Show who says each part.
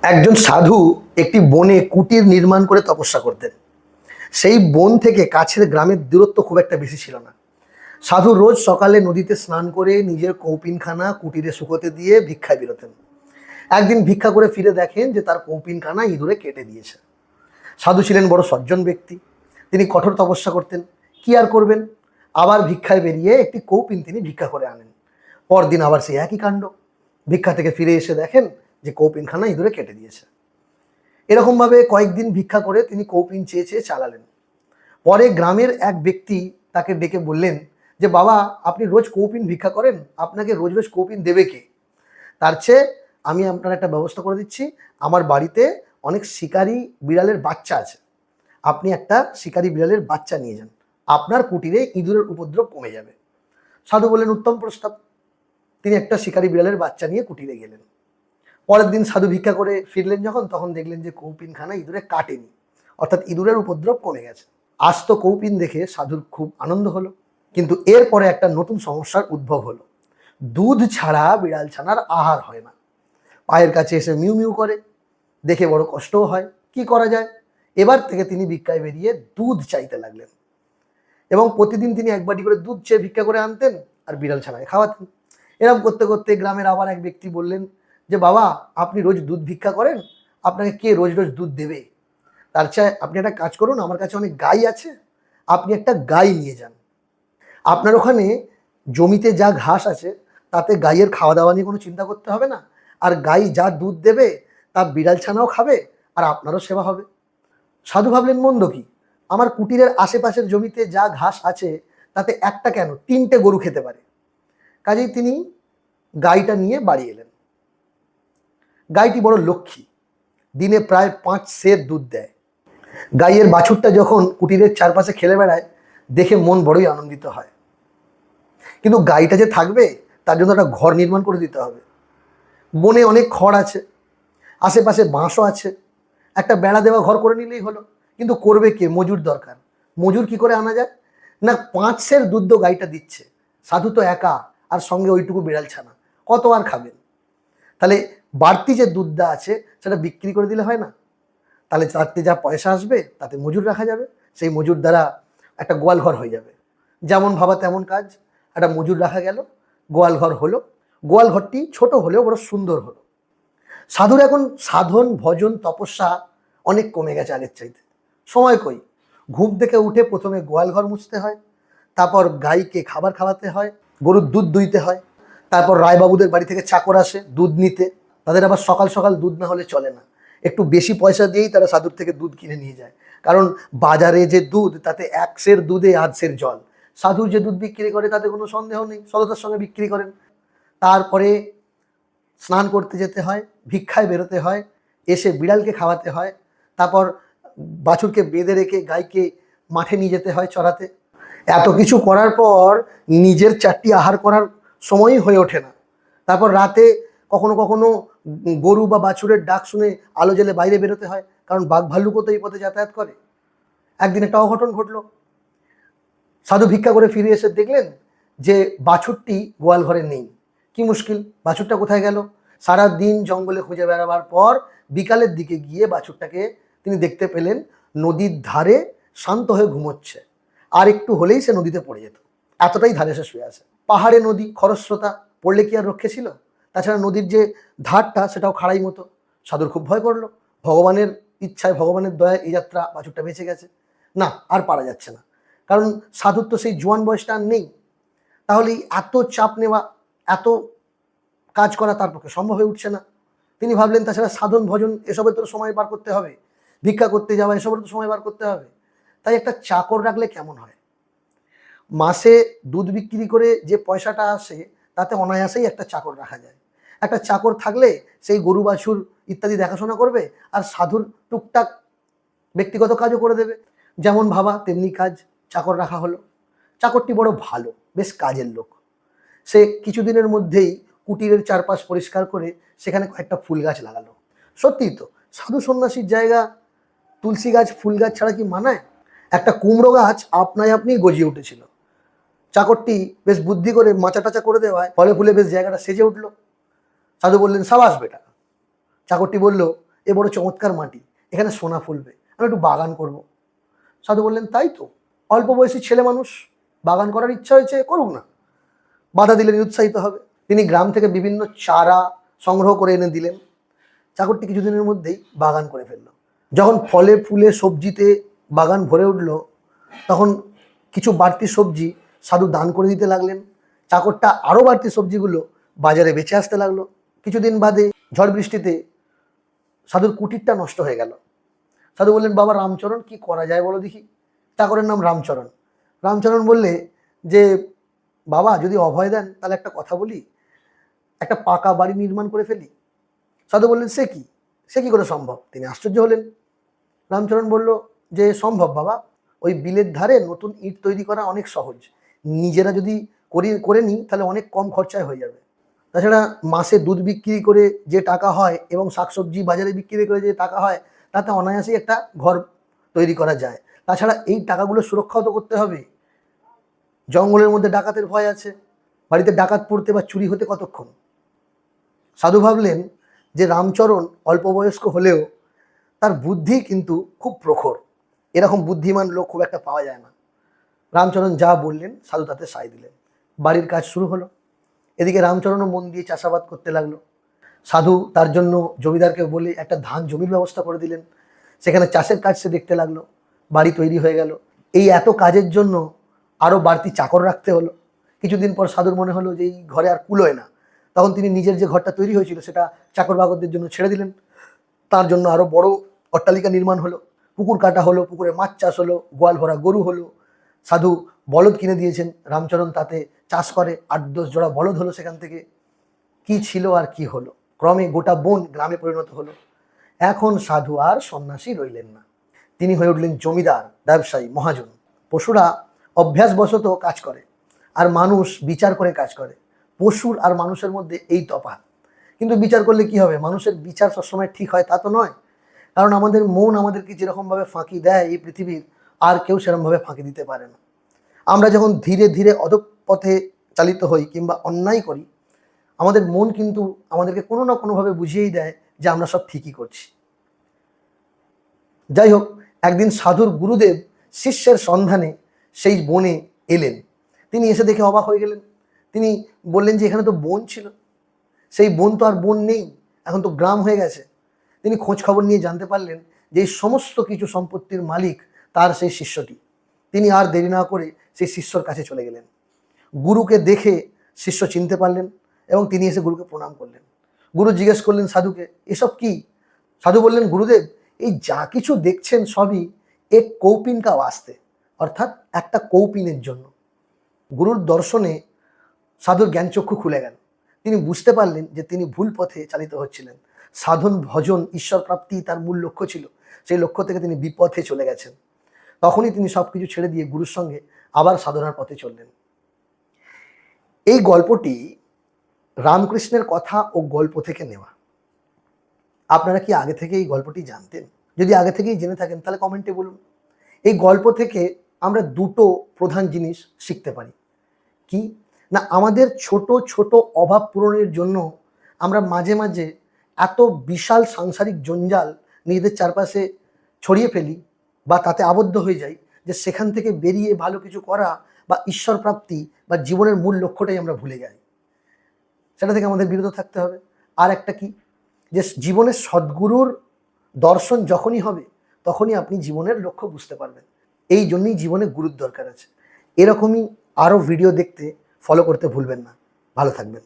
Speaker 1: একজন সাধু একটি বনে কুটির নির্মাণ করে তপস্যা করতেন। সেই বন থেকে কাছের গ্রামের দূরত্ব খুব একটা বেশি ছিল না। সাধু রোজ সকালে নদীতে স্নান করে নিজের কৌপিনখানা কুটিরে শুকোতে দিয়ে ভিক্ষায় বেরোতেন। একদিন ভিক্ষা করে ফিরে দেখেন যে তার কৌপিনখানা ইঁদুরে কেটে দিয়েছে। সাধু ছিলেন বড় সজ্জন ব্যক্তি, তিনি কঠোর তপস্যা করতেন। কি আর করবেন, আবার ভিক্ষায় বেরিয়ে একটি কৌপিন তিনি ভিক্ষা করে আনেন। পরদিন আবার সেই একই কাণ্ড, ভিক্ষা থেকে ফিরে এসে দেখেন যে কৌপিনখানা ইঁদুরে কেটে দিয়েছে। এরকমভাবে কয়েকদিন ভিক্ষা করে তিনি কৌপিন চেয়ে চেয়ে চালালেন। পরে গ্রামের এক ব্যক্তি তাকে ডেকে বললেন যে বাবা, আপনি রোজ কৌপিন ভিক্ষা করেন, আপনাকে রোজ রোজ কৌপিন দেবে কে? তার চেয়ে আমি আপনার একটা ব্যবস্থা করে দিচ্ছি, আমার বাড়িতে অনেক শিকারি বিড়ালের বাচ্চা আছে, আপনি একটা শিকারি বিড়ালের বাচ্চা নিয়ে যান, আপনার কুটিরে ইঁদুরের উপদ্রব কমে যাবে। সাধু বললেন উত্তম প্রস্তাব। তিনি একটা শিকারি বিড়ালের বাচ্চা নিয়ে কুটিরে গেলেন। পরের দিন সাধু ভিক্ষা করে ফিরলেন যখন, তখন দেখলেন যে কৌপিনখানা ইঁদুরে কাটেনি, অর্থাৎ ইঁদুরের উপদ্রব কমে গেছে। আস্ত কৌপিন দেখে সাধুর খুব আনন্দ হলো। কিন্তু এরপরে একটা নতুন সমস্যার উদ্ভব হলো। দুধ ছাড়া বিড়াল ছানার আহার হয় না, পায়ের কাছে এসে মিউ মিউ করে, দেখে বড় কষ্টও হয়। কি করা যায়? এবার থেকে তিনি ভিক্ষায় বেরিয়ে দুধ চাইতে লাগলেন এবং প্রতিদিন তিনি এক বাটি করে দুধ চেয়ে ভিক্ষা করে আনতেন আর বিড়াল ছানায় খাওয়াতেন। এরকম করতে করতে গ্রামের আবার এক ব্যক্তি বললেন যে বাবা, আপনি রোজ দুধ ভিক্ষা করেন, আপনাকে কে রোজ রোজ দুধ দেবে? তার চেয়ে আপনি একটা কাজ করুন, আমার কাছে অনেক গাই আছে, আপনি একটা গাই নিয়ে যান। আপনার ওখানে জমিতে যা ঘাস আছে তাতে গাইয়ের খাওয়া দাওয়া নিয়ে কোনো চিন্তা করতে হবে না, আর গাই যা দুধ দেবে তা বিড়াল ছানাও খাবে আর আপনারও সেবা হবে। সাধু ভাবলেন মন্দ কি, আমার কুটিরের আশেপাশের জমিতে যা ঘাস আছে তাতে একটা কেন, 3টে গরু খেতে পারে। কাজেই তিনি গাইটা নিয়ে বাড়ি এলেন। গাইটি বড় লক্ষ্মী, দিনে প্রায় 5 সের দুধ দেয়। গাইয়ের বাছুরটা যখন কুটিরের চারপাশে খেলে বেড়ায়, দেখে মন বড়ই আনন্দিত হয়। কিন্তু গাইটা যে থাকবে তার জন্য একটা ঘর নির্মাণ করে দিতে হবে। বনে অনেক খড় আছে, আশেপাশে বাঁশও আছে, একটা বেড়া দেওয়া ঘর করে নিলেই হলো। কিন্তু করবে কে? মজুর দরকার। মজুর কি করে আনা যায়? না, 5 সের দুধ গাইটা দিচ্ছে, সাধু তো একা, আর সঙ্গে ওইটুকু বিড়াল ছানা, কত আর খাবেন? তাহলে বাড়তি যে দুধটা আছে সেটা বিক্রি করে দিলে হয় না? তাহলে তাতে যা পয়সা আসবে তাতে মজুর রাখা যাবে, সেই মজুর দ্বারা একটা গোয়াল ঘর হয়ে যাবে। যেমন ভাবা তেমন কাজ, একটা মজুর রাখা গেল, গোয়াল ঘর হলো। গোয়াল ঘরটি ছোট হলেও বড় সুন্দর হলো। সাধুর এখন সাধন ভজন তপস্যা অনেক কমে গেছে আগের চাইতে। সময় কই, ঘুম থেকে উঠে প্রথমে গোয়াল ঘর মুছতে হয়, তারপর গাইকে খাবার খাওয়াতে হয়, গরুর দুধ দুইতে হয়, তারপর রায়বাবুদের বাড়ি থেকে চাকর আসে দুধ নিতে, তাদের আবার সকাল সকাল দুধ না হলে চলে না, একটু বেশি পয়সা দিয়েই তারা সাধুর থেকে দুধ কিনে নিয়ে যায়। কারণ বাজারে যে দুধ তাতে 1 সের দুধে 1 সের জল। সাধু যে দুধ বিক্রি করে তাতে কোনো সন্দেহ নেই, সততার সঙ্গে বিক্রি করেন। তারপরে স্নান করতে যেতে হয়, ভিক্ষায় বেরোতে হয়, এসে বিড়ালকে খাওয়াতে হয়, তারপর বাছুরকে বেঁধে রেখে গাইকে মাঠে নিয়ে যেতে হয় চড়াতে। এত কিছু করার পর নিজের 4টি আহার করার সময়ই হয়ে ওঠে না। তারপর রাতে কখনো কখনো গরু বা বাছুরের ডাক শুনে আলো জ্বেলে বাইরে বেরোতে হয়, কারণ বাঘ ভাল্লুকও তো এই পথে যাতায়াত করে। একদিন একটা অঘটন ঘটলো। সাধু ভিক্ষা করে ফিরে এসে দেখলেন যে বাছুরটি গোয়াল ঘরে নেই। কি মুশকিল, বাছুরটা কোথায় গেল? সারা দিন জঙ্গলে খুঁজে বেড়াবার পর বিকালের দিকে গিয়ে বাছুরটাকে তিনি দেখতে পেলেন নদীর ধারে শান্ত হয়ে ঘুমোচ্ছে। আর একটু হলেই সে নদীতে পড়ে যেত, এতটাই ধারে সে শুয়ে আছে। পাহাড়ে নদী, খরস্রোতা, পড়লে কি আর রক্ষে ছিল? তাছাড়া নদীর যে ধারটা সেটাও খাড়াই মতো। সাধুর খুব ভয় করলো। ভগবানের ইচ্ছায়, ভগবানের দয়ায় এই যাত্রা বাছুরটা বেঁচে গেছে। না, আর পারা যাচ্ছে না, কারণ সাধুর তো সেই জোয়ান বয়সটা আর নেই। তাহলে এত চাপ নেওয়া, এত কাজ করা তার পক্ষে সম্ভব হয়ে উঠছে না। তিনি ভাবলেন তাছাড়া সাধন ভজন এসবের তো সময় বার করতে হবে, ভিক্ষা করতে যাওয়া এসবের তো সময় বার করতে হবে। তাই একটা চাকর রাখলে কেমন হয়? মাসে দুধ বিক্রি করে যে পয়সাটা আসে তাতে অনায়াসেই একটা চাকর রাখা যায়। একটা চাকর থাকলে সেই গরু বাছুর ইত্যাদি দেখাশোনা করবে, আর সাধুর টুকটাক ব্যক্তিগত কাজও করে দেবে। যেমন ভাবা তেমনি কাজ, চাকর রাখা হলো। চাকরটি বড় ভালো, বেশ কাজের লোক। সে কিছুদিনের মধ্যেই কুটিরের চারপাশ পরিষ্কার করে সেখানে কয়েকটা ফুল গাছ লাগালো। সত্যিই তো, সাধু সন্ন্যাসীর জায়গা, তুলসী গাছ ফুল গাছ ছাড়া কি মানায়? একটা কুমড়ো গাছ আপনাই আপনি গজিয়ে উঠেছিল। চাকরটি বেশ বুদ্ধি করে মাচা টাচা করে দেওয়ায় ফলে ফুলে বেশ জায়গাটা সেজে উঠলো। সাধু বললেন সাবাস বেটা। চাকরটি বলল এ বড় চমৎকার মাটি, এখানে সোনা ফুলবে, আমি একটু বাগান করব। সাধু বললেন, তাই তো, অল্প বয়সী ছেলে মানুষ, বাগান করার ইচ্ছা হয়েছে, করুক না। বাধা দিলে নিরুৎসাহিত হবে। তিনি গ্রাম থেকে বিভিন্ন চারা সংগ্রহ করে এনে দিলেন। চাকরটি কিছুদিনের মধ্যেই বাগান করে ফেলল। যখন ফলে ফুলে সবজিতে বাগান ভরে উঠল, তখন কিছু বাড়তি সবজি সাধু দান করে দিতে লাগলেন। চাকরটা আরও বাড়তি সবজিগুলো বাজারে বেচে আসতে লাগলো। কিছুদিন বাদে ঝড় বৃষ্টিতে সাধুর কুটিরটা নষ্ট হয়ে গেল। সাধু বললেন, বাবা রামচরণ, কি করা যায় বলো দেখি। চাকরের নাম রামচরণ। রামচরণ বললে যে, বাবা যদি অভয় দেন তাহলে একটা কথা বলি, একটা পাকা বাড়ি নির্মাণ করে ফেলি। সাধু বললেন, সে কি করে সম্ভব? তিনি আশ্চর্য হলেন। রামচরণ বলল যে, সম্ভব বাবা, ওই বিলের ধারে নতুন ইট তৈরি করা অনেক সহজ, নিজেরা যদি করে নিই তাহলে অনেক কম খরচায় হয়ে যাবে। তাছাড়া মাসে দুধ বিক্রি করে যে টাকা হয় এবং শাকসবজি বাজারে বিক্রি করে যে টাকা হয়, তাতে অনায়াসেই একটা ঘর তৈরি করা যায়। তাছাড়া এই টাকাগুলো সুরক্ষাও তো করতে হবে, জঙ্গলের মধ্যে ডাকাতের ভয় আছে, বাড়িতে ডাকাত পড়তে বা চুরি হতে কতক্ষণ। সাধু ভাবলেন যে রামচরণ অল্প বয়স্ক হলেও তার বুদ্ধি কিন্তু খুব প্রখর, এরকম বুদ্ধিমান লোক খুব একটা পাওয়া যায় না। রামচরণ যা বললেন সাধু তাতে সায় দিলেন। বাড়ির কাজ শুরু হলো। এদিকে রামচরণও মন দিয়ে চাষাবাদ করতে লাগলো। সাধু তার জন্য জমিদারকে বলে একটা ধান জমির ব্যবস্থা করে দিলেন। সেখানে চাষের কাজ সে দেখতে লাগলো। বাড়ি তৈরি হয়ে গেল। এই এত কাজের জন্য আরও বাড়তি চাকর রাখতে হলো। কিছুদিন পর সাধুর মনে হলো যে এই ঘরে আর কুলোয় না। তখন তিনি নিজের যে ঘরটা তৈরি হয়েছিল সেটা চাকর বাকরদের জন্য ছেড়ে দিলেন। তার জন্য আরও বড় অট্টালিকা নির্মাণ হলো। পুকুর কাটা হলো, পুকুরে মাছ চাষ হলো, গোয়াল ভরা গরু হলো। সাধু বলদ কিনে দিয়েছেন, রামচরণ তাতে চাষ করে। 8-10 জোড়া বলদ হলো সেখান থেকে। কি ছিল আর কি হলো, ক্রমে গোটা বন গ্রামে পরিণত হলো। এখন সাধু আর সন্ন্যাসী রইলেন না, তিনি হয়ে উঠলেন জমিদার, ব্যবসায়ী, মহাজন। পশুরা অভ্যাসবশত কাজ করে আর মানুষ বিচার করে কাজ করে। পশুর আর মানুষের মধ্যে এই তফাৎ। কিন্তু বিচার করলে কি হবে? মানুষের বিচার সবসময় ঠিক হয় তা তো নয়, কারণ আমাদের মন আমাদেরকে যেরকমভাবে ফাঁকি দেয় এই পৃথিবীর আর কেউ সেরকমভাবে ফাঁকি দিতে পারে না। আমরা যখন ধীরে ধীরে অধঃপথে চালিত হই কিংবা অন্যায় করি, আমাদের মন কিন্তু আমাদেরকে কোনো না কোনোভাবে বুঝিয়েই দেয় যে আমরা সব ঠিকই করছি। যাই হোক, একদিন সাধুর গুরুদেব শিষ্যের সন্ধানে সেই বনে এলেন। তিনি এসে দেখে অবাক হয়ে গেলেন। তিনি বললেন যে, এখানে তো বন ছিল, সেই বন তো আর বন নেই, এখন তো গ্রাম হয়ে গেছে। তিনি খোঁজ খবর নিয়ে জানতে পারলেন যে এই সমস্ত কিছু সম্পত্তির মালিক তার সেই শিষ্যটি। তিনি আর দেরি না করে সেই শিষ্যর কাছে চলে গেলেন। গুরুকে দেখে শিষ্য চিনতে পারলেন এবং তিনি এসে গুরুকে প্রণাম করলেন। গুরু জিজ্ঞেস করলেন সাধুকে, এসব কি? সাধু বললেন, গুরুদেব, এই যা কিছু দেখছেন সবই এক কৌপিন কা ওয়াস্তে, অর্থাৎ একটা কৌপিনের জন্য। গুরুর দর্শনে সাধুর জ্ঞানচক্ষু খুলে গেল। তিনি বুঝতে পারলেন যে তিনি ভুল পথে চালিত হচ্ছিলেন। সাধন ভজন ঈশ্বর প্রাপ্তি তার মূল লক্ষ্য ছিল, সেই লক্ষ্য থেকে তিনি বিপথে চলে গেছেন। তখনই তিনি সব কিছু ছেড়ে দিয়ে গুরুর সঙ্গে আবার সাধনার পথে চললেন। এই গল্পটি রামকৃষ্ণের কথা ও গল্প থেকে নেওয়া। আপনারা কি আগে থেকে এই গল্পটি জানতেন? যদি আগে থেকেই জেনে থাকেন তাহলে কমেন্টে বলুন। এই গল্প থেকে আমরা দুটো প্রধান জিনিস শিখতে পারি। কি না, আমাদের ছোট ছোট অভাব পূরণের জন্য আমরা মাঝে মাঝে এত বিশাল সাংসারিক জঞ্জাল নিজেদের চারপাশে ছড়িয়ে ফেলি বা তাতে আবদ্ধ হয়ে যাই যে সেখান থেকে বেরিয়ে ভালো কিছু করা বা ঈশ্বর প্রাপ্তি বা জীবনের মূল লক্ষ্যটাই আমরা ভুলে যাই। সেটা থেকে আমাদের বিরত থাকতে হবে। আর একটা কি, যে জীবনের সদ্গুরুর দর্শন যখনই হবে তখনই আপনি জীবনের লক্ষ্য বুঝতে পারবেন। এই জন্যই জীবনে গুরুর দরকার আছে। এরকমই আরও ভিডিও দেখতে ফলো করতে ভুলবেন না। ভালো থাকবেন।